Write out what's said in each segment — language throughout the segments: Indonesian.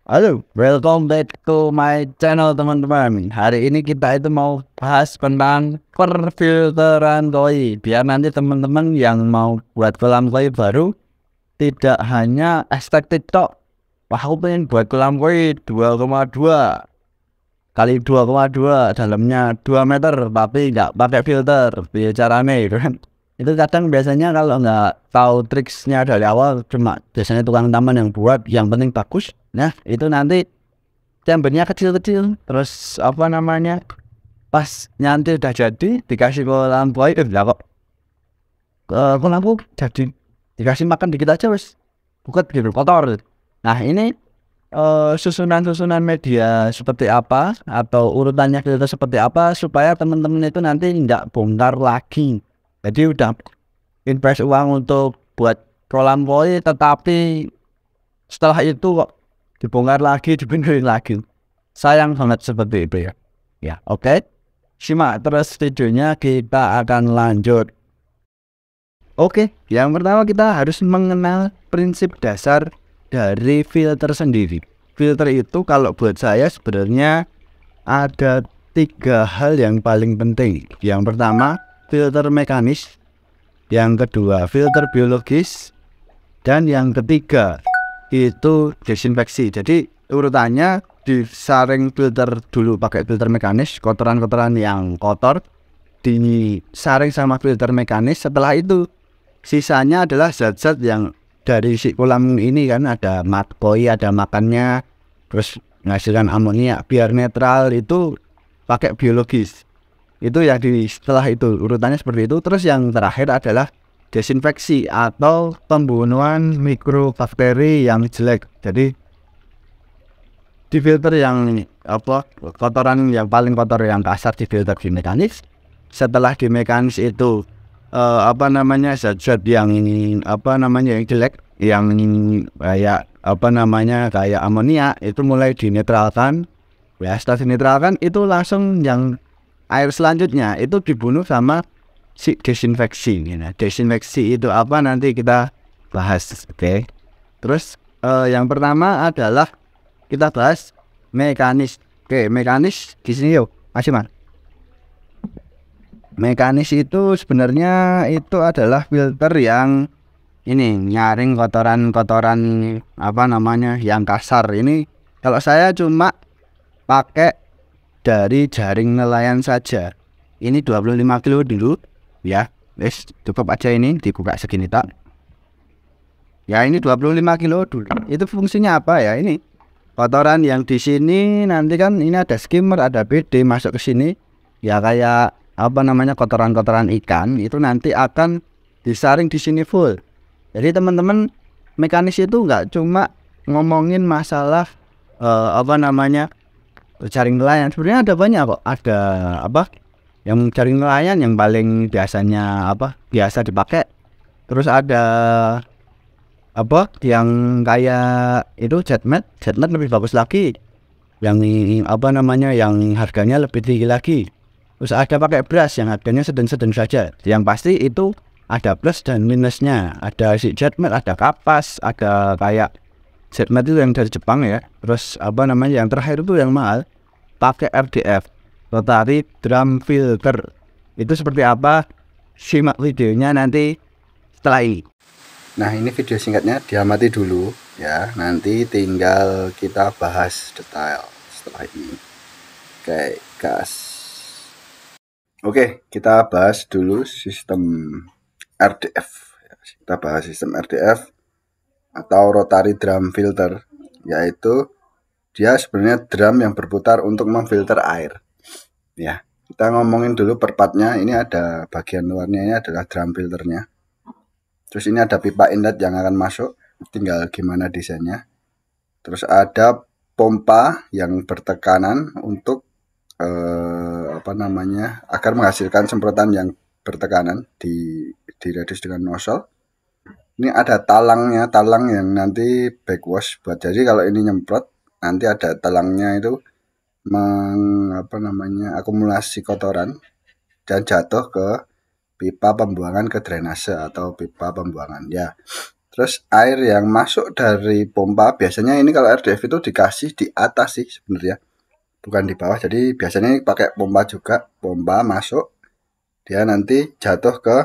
Halo, welcome back to my channel teman-teman. Hari ini kita itu mau bahas tentang perfilteran koi. Biar nanti teman-teman yang mau buat kolam koi baru tidak hanya estetik tok. Wah, aku pengen buat kolam koi 2,2 kali 2,2, dalamnya 2 meter tapi nggak pakai filter. Biar caranya itu kan. Itu kadang biasanya kalau nggak tahu triksnya dari awal, cuma biasanya tukang taman yang buat, yang penting bagus. Nah itu nanti chambernya kecil-kecil, terus apa namanya, pas nanti udah jadi dikasih kolam koi, kok kolamku jadi dikasih makan dikit aja wes buket gitu, kotor. Nah ini susunan media seperti apa atau urutannya filter seperti apa supaya teman-teman itu nanti nggak bongkar lagi. Jadi udah invest uang untuk buat kolam koi, tetapi setelah itu kok dibongkar lagi, dibenerin lagi. Sayang banget seperti itu ya. Ya, oke. Simak terus videonya, kita akan lanjut. Oke, yang pertama kita harus mengenal prinsip dasar dari filter sendiri. Filter itu kalau buat saya sebenarnya ada 3 hal yang paling penting. Yang pertama, filter mekanis. Yang kedua, filter biologis. Dan yang ketiga, itu desinfeksi. Jadi urutannya disaring filter dulu pakai filter mekanis, kotoran-kotoran yang kotor disaring sama filter mekanis. Setelah itu sisanya adalah zat-zat yang dari si kolam ini kan, ada koi, ada makannya, terus menghasilkan amonia. Biar netral itu pakai biologis. Itu yang setelah itu urutannya seperti itu. Terus yang terakhir adalah desinfeksi atau pembunuhan mikrobakteri yang jelek. Jadi di filter yang kotoran yang paling kotor yang kasar di filter di mekanis. Setelah di mekanis itu zat-zat yang yang jelek, yang kayak amonia itu mulai dinetralkan. Ya, setelah dinetralkan itu langsung yang air selanjutnya itu dibunuh sama si desinfeksi. Nah, desinfeksi itu apa nanti kita bahas. Oke. Terus yang pertama adalah kita bahas mekanis. Oke, mekanis di sini yuk, masih Mas. Mekanis itu sebenarnya itu adalah filter yang ini nyaring kotoran-kotoran yang kasar. Ini kalau saya cuma pakai dari jaring nelayan saja. Ini 25 kilo dulu. Ya, wes cukup aja, ini dibuka segini tak. Ya, ini 25 kilo dulu. Itu fungsinya apa ya? Ini kotoran yang di sini nanti kan ini ada skimmer, ada BD masuk ke sini. Ya kayak kotoran-kotoran ikan itu nanti akan disaring di sini full. Jadi teman-teman, mekanis itu nggak cuma ngomongin masalah jaring nelayan. Sebenarnya ada banyak kok. Ada yang jaring nelayan yang paling biasanya biasa dipakai. Terus ada yang kayak itu jetmet lebih bagus lagi, yang yang harganya lebih tinggi lagi. Terus ada pakai brush yang harganya sedang-sedang saja. Yang pasti itu ada plus dan minusnya. Ada si jetmet, ada kapas, ada kayak jetmet itu yang dari Jepang ya. Terus yang terakhir itu yang mahal pakai RDF, Rotary Drum Filter. Itu seperti apa? Simak videonya nanti setelah ini. Nah, ini video singkatnya, diamati dulu ya. Nanti tinggal kita bahas detail setelah ini. Oke, gas. Oke, kita bahas dulu sistem RDF. Kita bahas sistem RDF atau Rotary Drum Filter, yaitu dia sebenarnya drum yang berputar untuk memfilter air. Ya, kita ngomongin dulu per partnya. Ini ada bagian luarnya, ini adalah drum filternya. Terus ini ada pipa inlet yang akan masuk, tinggal gimana desainnya. Terus ada pompa yang bertekanan untuk agar menghasilkan semprotan yang bertekanan di radius dengan nozzle. Ini ada talangnya, talang yang nanti backwash buat, jadi kalau ini nyemprot nanti ada talangnya itu akumulasi kotoran dan jatuh ke pipa pembuangan ke drainase atau pipa pembuangan ya. Terus air yang masuk dari pompa, biasanya ini kalau RDF itu dikasih di atas sih sebenarnya, bukan di bawah. Jadi biasanya pakai pompa juga, pompa masuk, dia nanti jatuh ke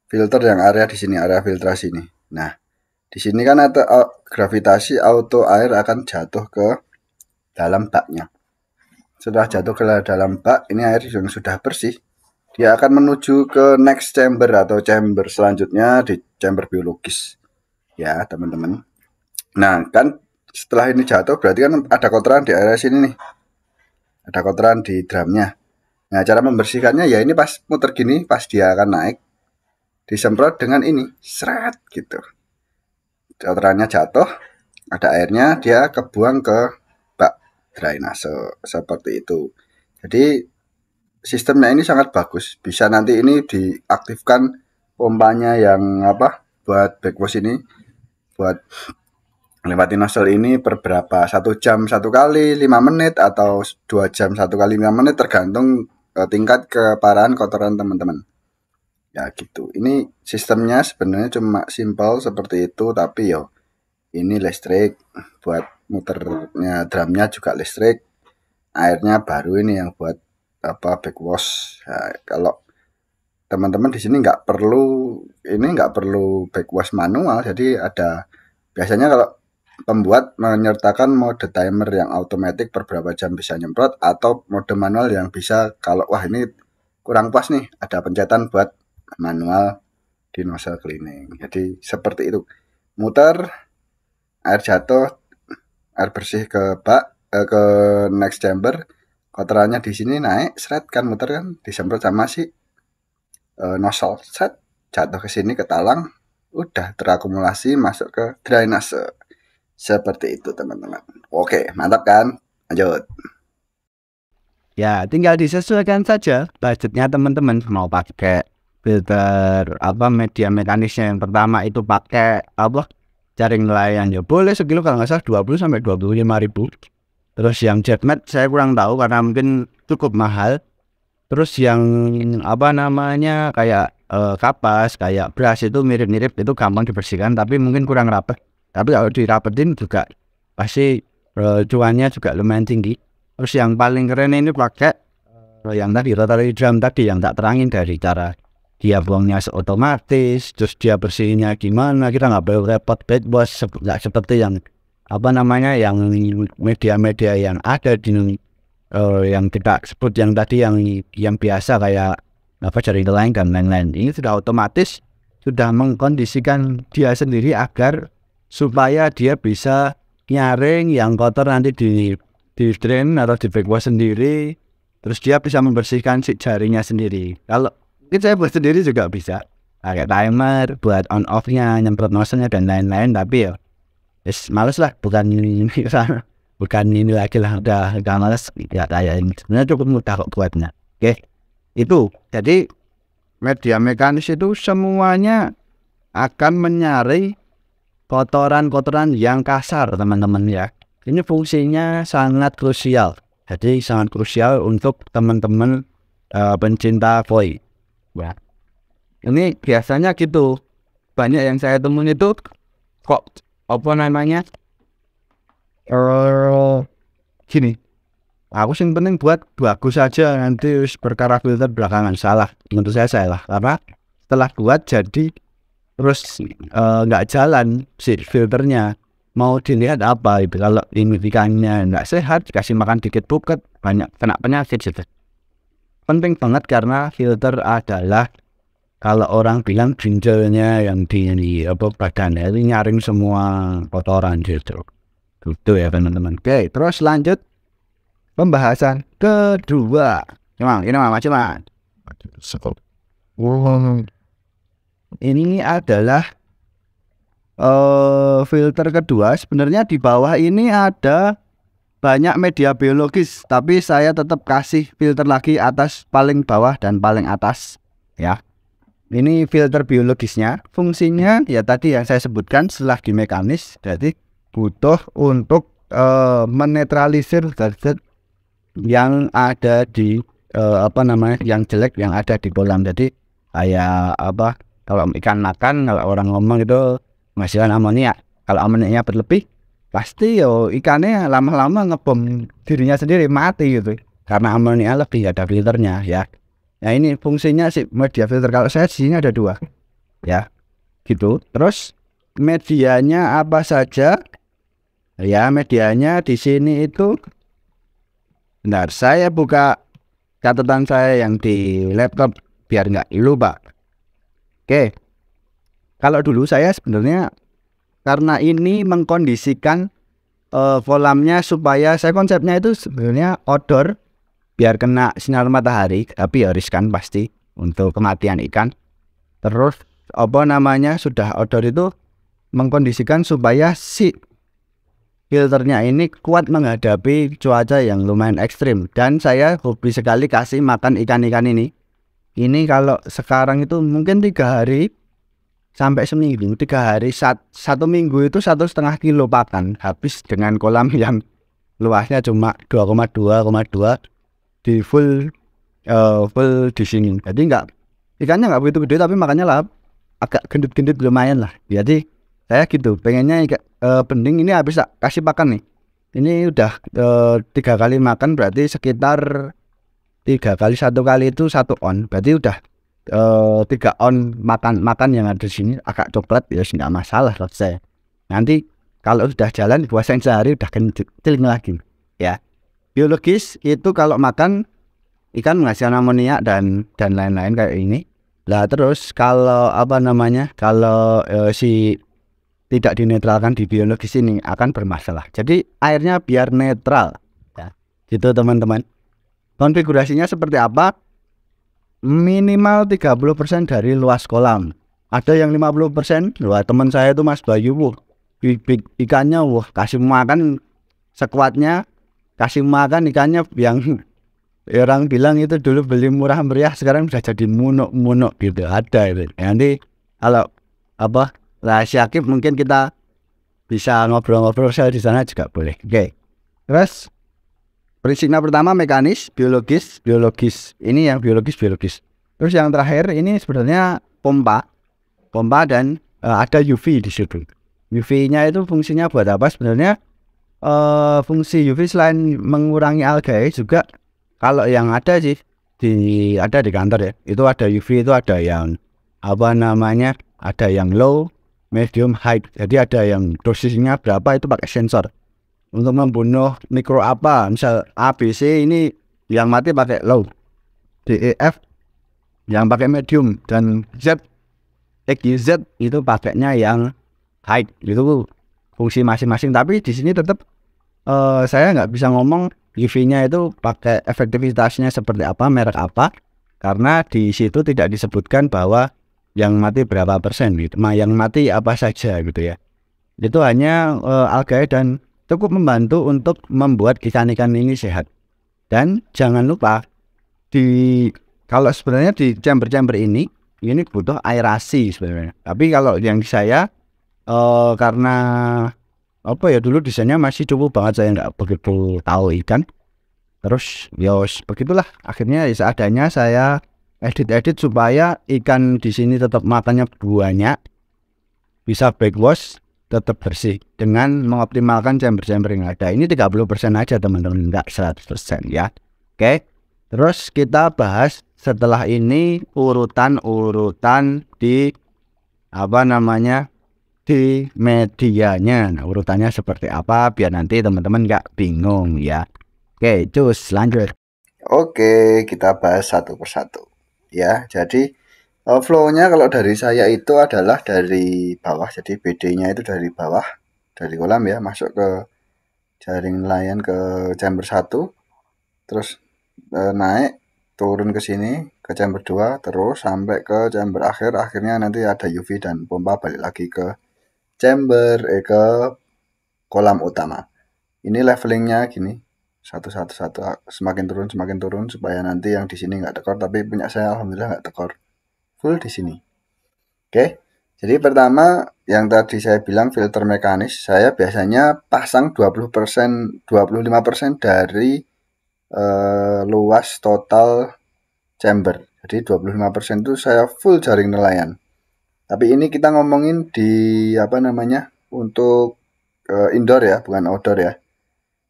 filter yang area di sini, area filtrasi ini. Nah, di sini kan ada gravitasi auto, air akan jatuh ke dalam baknya. Setelah jatuh ke dalam bak, ini air yang sudah bersih, dia akan menuju ke next chamber atau chamber selanjutnya di chamber biologis. Ya, teman-teman. Nah, kan setelah ini jatuh berarti kan ada kotoran di area sini nih. Ada kotoran di drumnya. Nah, cara membersihkannya ya ini pas muter gini, pas dia akan naik, disemprot dengan ini, seret gitu. Kotorannya jatuh, ada airnya, dia kebuang ke bak drainase seperti itu. Jadi sistemnya ini sangat bagus. Bisa nanti ini diaktifkan pompanya yang buat backwash ini, buat melewati nozzle ini per berapa, 1 jam 1 kali 5 menit atau 2 jam 1 kali 5 menit, tergantung tingkat keparahan kotoran teman-teman. Ya gitu. Ini sistemnya sebenarnya cuma simple seperti itu, tapi yo ini listrik, buat muternya drumnya juga listrik, airnya baru ini yang buat backwash. Nah, kalau teman-teman di sini nggak perlu backwash manual, jadi ada biasanya kalau pembuat menyertakan mode timer yang otomatis per berapa jam bisa nyemprot, atau mode manual yang bisa kalau wah ini kurang pas nih, ada pencetan buat manual di nozzle cleaning. Jadi seperti itu, muter, air jatuh, air bersih ke bak, ke next chamber, kotorannya di sini naik, seret kan, muter kan, disemprot sama si nozzle, set, jatuh ke sini ke talang, udah terakumulasi masuk ke drainase. Seperti itu teman-teman. Oke, mantap kan? Lanjut. Ya, tinggal disesuaikan saja budgetnya teman-teman. Mau pakai filter media mekanisnya yang pertama itu pakai jaring nelayan ya boleh, sekilo kalau nggak salah 20 sampai 25.000. Terus yang jetmat saya kurang tahu karena mungkin cukup mahal. Terus yang kayak kapas, kayak brush itu mirip-mirip, itu gampang dibersihkan tapi mungkin kurang rapet. Tapi kalau dirapetin juga pasti cuannya juga lumayan tinggi. Terus yang paling keren ini pakai yang tadi rotary drum tadi yang tak terangin, dari cara dia buangnya otomatis, terus dia bersihinnya gimana, kita nggak perlu repot backwash, nggak seperti yang yang media-media yang ada di yang kita sebut yang tadi, yang biasa kayak jaring nelayan dan lain-lain. Ini sudah otomatis, sudah mengkondisikan dia sendiri agar supaya dia bisa nyaring yang kotor nanti di drain atau di backwash sendiri, terus dia bisa membersihkan si jaringnya sendiri. Kalau mungkin saya buat sendiri juga bisa pakai timer buat on off-nya, nyemprot nozzle-nya dan lain-lain, tapi ya males lah, bukan ini lagi lah, udah males ya. Kayak ini sebenarnya cukup mudah kok buatnya. Oke, itu jadi media mekanis itu semuanya akan menyaring kotoran-kotoran yang kasar teman-teman ya. Ini fungsinya sangat krusial. Jadi sangat krusial untuk teman-teman pencinta koi. Ya. Ini biasanya gitu. Banyak yang saya temuin itu kok gini. Aku sih penting buat bagus saja, nanti perkara filter belakangan. Salah, menurut saya salah. Karena setelah buat jadi terus nggak jalan si filternya, mau dilihat apa itu, kalau ini ikannya nggak sehat, dikasih makan dikit buket, banyak kena penyakit gitu. Penting banget karena filter adalah, kalau orang bilang ginjalnya yang di badannya itu nyaring semua kotoran gitu. Gitu ya teman-teman. Oke, terus lanjut pembahasan kedua. Ini macam ini adalah filter kedua. Sebenarnya di bawah ini ada banyak media biologis, tapi saya tetap kasih filter lagi atas, paling bawah dan paling atas ya. Ini filter biologisnya, fungsinya ya tadi yang saya sebutkan setelah di mekanis, jadi butuh untuk menetralisir zat-zat yang ada di yang jelek yang ada di kolam. Jadi kayak kalau ikan makan, kalau orang ngomong itu menghasilkan amoniak. Kalau amoniaknya berlebih, pasti ikannya lama-lama ngebom dirinya sendiri, mati gitu karena amoniak lebih, ada filternya ya. Nah ini fungsinya sih media filter. Kalau saya di sini ada 2 ya gitu. Terus medianya apa saja ya? Medianya di sini itu, bentar saya buka catatan saya yang di laptop biar nggak lupa. Oke, kalau dulu saya sebenarnya karena ini mengkondisikan kolamnya supaya saya konsepnya itu sebenarnya outdoor biar kena sinar matahari, tapi ya riskan pasti untuk kematian ikan. Terus sudah outdoor itu mengkondisikan supaya si filternya ini kuat menghadapi cuaca yang lumayan ekstrim. Dan saya hobi sekali kasih makan ikan-ikan ini. Ini kalau sekarang itu mungkin 3 hari sampai seminggu. 3 hari, 1 minggu itu 1,5 kilo pakan habis dengan kolam yang luasnya cuma 2,2 di full di sini. Jadi ikannya nggak begitu gede, tapi makannya lah agak gendut-gendut lumayan lah. Jadi saya gitu pengennya bening ini habis kasih pakan nih. Ini udah 3 kali makan, berarti sekitar 3 kali 1 kali itu 1 on, berarti udah 3 on makan yang ada di sini. Agak coklat ya nggak masalah menurut saya. Nanti kalau sudah jalan puasain sehari udah kencing lagi ya. Biologis itu kalau makan ikan menghasilkan amoniak dan lain-lain kayak ini. Lah terus kalau kalau si tidak dinetralkan di biologis ini akan bermasalah. Jadi airnya biar netral ya. Gitu teman-teman. Konfigurasinya seperti apa? Minimal 30% dari luas kolam. Ada yang 50%. Wah, teman saya itu Mas Bayu, ikannya kasih makan sekuatnya, kasih makan ikannya yang orang bilang itu dulu beli murah meriah, sekarang sudah jadi munuk-munuk gitu. Ada itu. Nanti kalau rahasia Kip mungkin kita bisa ngobrol-ngobrol saya di sana juga boleh. Oke. Terus prinsipnya pertama mekanis, biologis. Ini yang biologis. Terus yang terakhir ini sebenarnya pompa dan ada UV di situ. UV-nya itu fungsinya buat apa sebenarnya? Fungsi UV selain mengurangi algae juga, kalau yang ada sih ada di kantor ya, itu ada UV, itu ada yang ada yang low, medium, high. Jadi ada yang dosisnya berapa itu pakai sensor untuk membunuh mikro misal A, B, C ini yang mati pakai low, D, E, F yang pakai medium, dan Z, X, Y, Z itu pakainya yang high. Itu fungsi masing-masing. Tapi di sini tetap saya nggak bisa ngomong UV-nya itu pakai efektivitasnya seperti apa, merek apa, karena di situ tidak disebutkan bahwa yang mati berapa persen gitu. Yang mati apa saja gitu ya. Itu hanya algae dan cukup membantu untuk membuat ikan-ikan ini sehat. Dan jangan lupa kalau sebenarnya di chamber ini butuh aerasi sebenarnya. Tapi kalau yang saya karena dulu desainnya masih cukup banget, saya nggak begitu tahu ikan. Terus begitulah, akhirnya seadanya saya edit supaya ikan di sini tetap makannya banyak, bisa backwash, tetap bersih dengan mengoptimalkan chamber yang ada. Ini 30% aja teman-teman, enggak 100% ya. Oke. Terus kita bahas setelah ini urutan di di medianya. Nah, urutannya seperti apa biar nanti teman-teman nggak bingung ya. Oke, cus lanjut. Oke, kita bahas satu persatu ya. Jadi flow-nya kalau dari saya itu adalah dari bawah. Jadi BD-nya itu dari bawah, dari kolam ya, masuk ke jaring nelayan ke chamber 1, terus naik turun ke sini ke chamber 2, terus sampai ke chamber akhir. Akhirnya nanti ada UV dan pompa balik lagi ke chamber ke kolam utama ini levelingnya gini, satu semakin turun supaya nanti yang di sini nggak tekor, tapi punya saya alhamdulillah nggak tekor, full di sini. Oke, jadi pertama yang tadi saya bilang filter mekanis, saya biasanya pasang 20%, 25% dari luas total chamber. Jadi 25% itu saya full jaring nelayan. Tapi ini kita ngomongin di apa namanya, untuk indoor ya, bukan outdoor ya.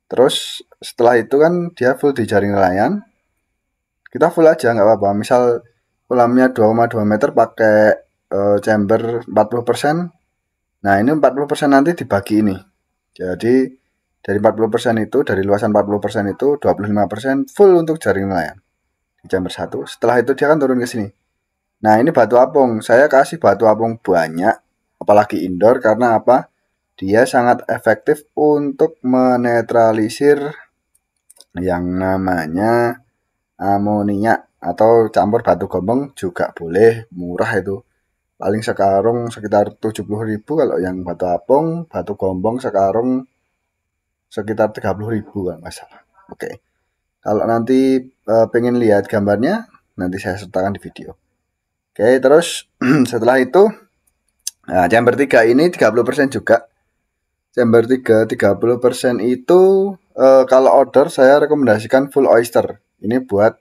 Terus setelah itu kan dia full di jaring nelayan. Kita full aja nggak apa-apa. Misal kolamnya 2,2 meter pakai chamber 40%. Nah, ini 40% nanti dibagi ini. Jadi dari 40% itu, dari luasan 40% itu 25% full untuk jaring nelayan di chamber 1. Setelah itu dia kan turun ke sini. Nah, ini batu apung. Saya kasih batu apung banyak, apalagi indoor, karena apa? Dia sangat efektif untuk menetralisir yang namanya amonia, atau campur batu gombong juga boleh, murah itu. Paling sekarung sekitar 70.000 kalau yang batu apung, batu gombong sekarung sekitar 30.000 kan masalah. Oke. Kalau nanti pengen lihat gambarnya, nanti saya sertakan di video. Oke, terus setelah itu nah, chamber 3 ini 30% juga. Chamber 3 30% itu kalau order saya rekomendasikan full oyster. Ini buat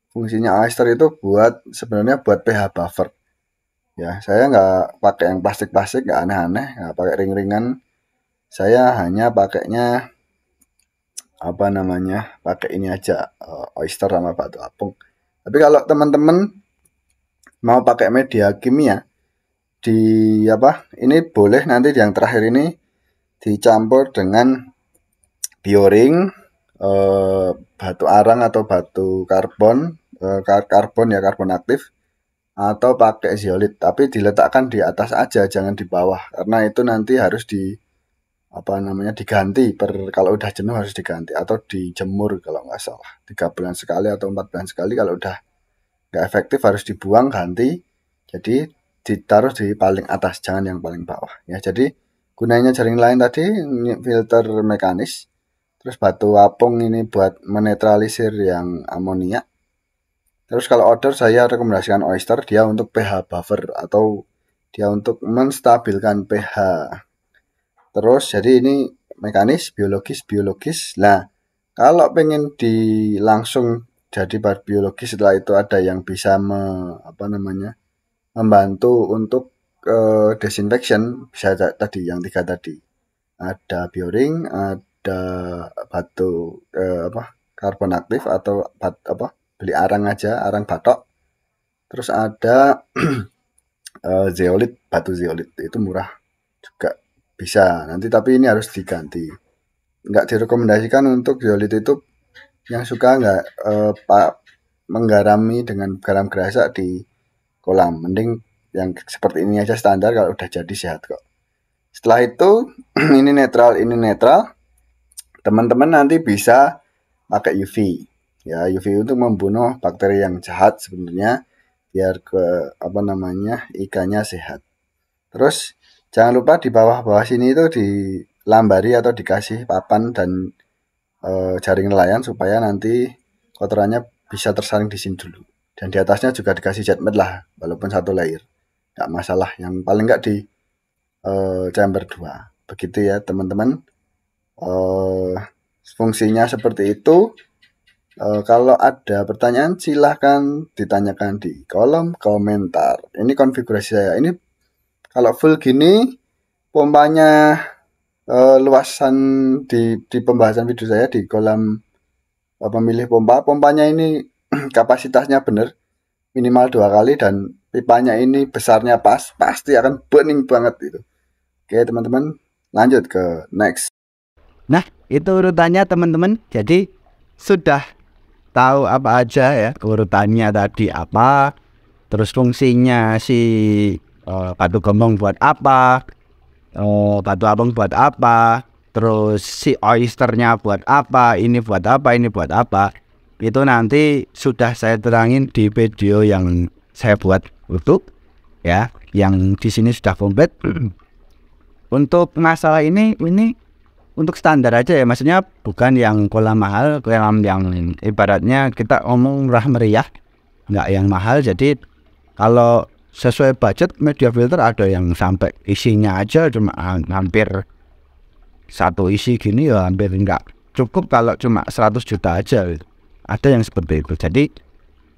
fungsinya oyster itu buat sebenarnya buat pH buffer. Ya, saya nggak pakai yang plastik-plastik, nggak aneh-aneh, nggak pakai ring-ringan. Saya hanya pakainya apa namanya, pakai ini aja, oyster sama batu apung. Tapi kalau teman-teman mau pakai media kimia di apa, ini boleh nanti yang terakhir ini dicampur dengan bioring, batu arang atau batu karbon, karbon aktif, atau pakai zeolit, tapi diletakkan di atas aja, jangan di bawah, karena itu nanti harus di apa namanya, diganti kalau udah jenuh harus diganti, atau dijemur kalau nggak salah 3 bulan sekali atau 4 bulan sekali. Kalau udah nggak efektif harus dibuang, ganti. Jadi ditaruh di paling atas, jangan yang paling bawah ya. Jadi gunanya jaring lain tadi filter mekanis, terus batu apung ini buat menetralisir yang amonia. Terus kalau order saya rekomendasikan oyster, dia untuk pH buffer atau dia untuk menstabilkan pH. Terus jadi ini mekanis, biologis. Nah, kalau pengen langsung jadi biologis, setelah itu ada yang bisa membantu untuk disinfection, bisa tadi yang 3 tadi. Ada bioring, ada batu karbon aktif atau beli arang aja, arang batok. Terus ada zeolit, batu zeolit itu murah juga bisa nanti, tapi ini harus diganti. Nggak direkomendasikan untuk zeolit itu yang suka nggak menggarami dengan garam gerasa di kolam. Mending yang seperti ini aja standar, kalau udah jadi sehat kok. Setelah itu ini netral. Teman-teman nanti bisa pakai UV. Ya, UV untuk membunuh bakteri yang jahat sebenarnya, biar ikannya sehat. Terus jangan lupa di bawah sini itu dilambari atau dikasih papan dan jaring nelayan supaya nanti kotorannya bisa tersaring di sini dulu. Dan di atasnya juga dikasih jet mat lah, walaupun 1 layer. Nggak masalah, yang paling nggak di chamber 2. Begitu ya teman-teman. Fungsinya seperti itu. Kalau ada pertanyaan silahkan ditanyakan di kolom komentar. Ini konfigurasi saya. Ini kalau full gini, pompanya luasan di pembahasan video saya di kolam pemilih pompanya ini kapasitasnya benar, minimal 2 kali, dan pipanya ini besarnya pas, pasti akan burning banget itu. Oke teman-teman, lanjut ke next. Nah, itu urutannya teman-teman. Jadi sudah tahu apa aja ya urutannya tadi apa, terus fungsinya si batu gombong buat apa, batu apung buat apa, terus si oysternya buat apa, ini buat apa. Itu nanti sudah saya terangin di video yang saya buat YouTube ya, yang di sini sudah komplit. Untuk masalah ini untuk standar aja ya, maksudnya bukan yang kolam mahal, kolam yang ibaratnya kita ngomong murah meriah, nggak yang mahal. Jadi kalau sesuai budget media filter ada yang sampai isinya aja cuma hampir satu isi gini ya, hampir nggak cukup kalau cuma 100 juta aja gitu. Ada yang seperti itu. Jadi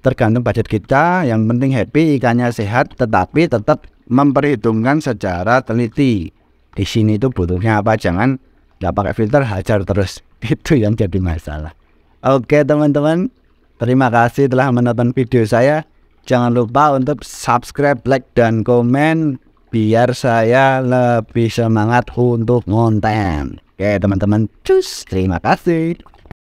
tergantung budget kita, yang penting happy, ikannya sehat, tetapi tetap memperhitungkan secara teliti. Di sini tuh butuhnya apa, jangan nggak pakai filter hajar terus. Itu yang jadi masalah. Oke teman-teman, terima kasih telah menonton video saya. Jangan lupa untuk subscribe, like, dan komen biar saya lebih semangat untuk ngonten. Oke teman-teman, cus, terima kasih.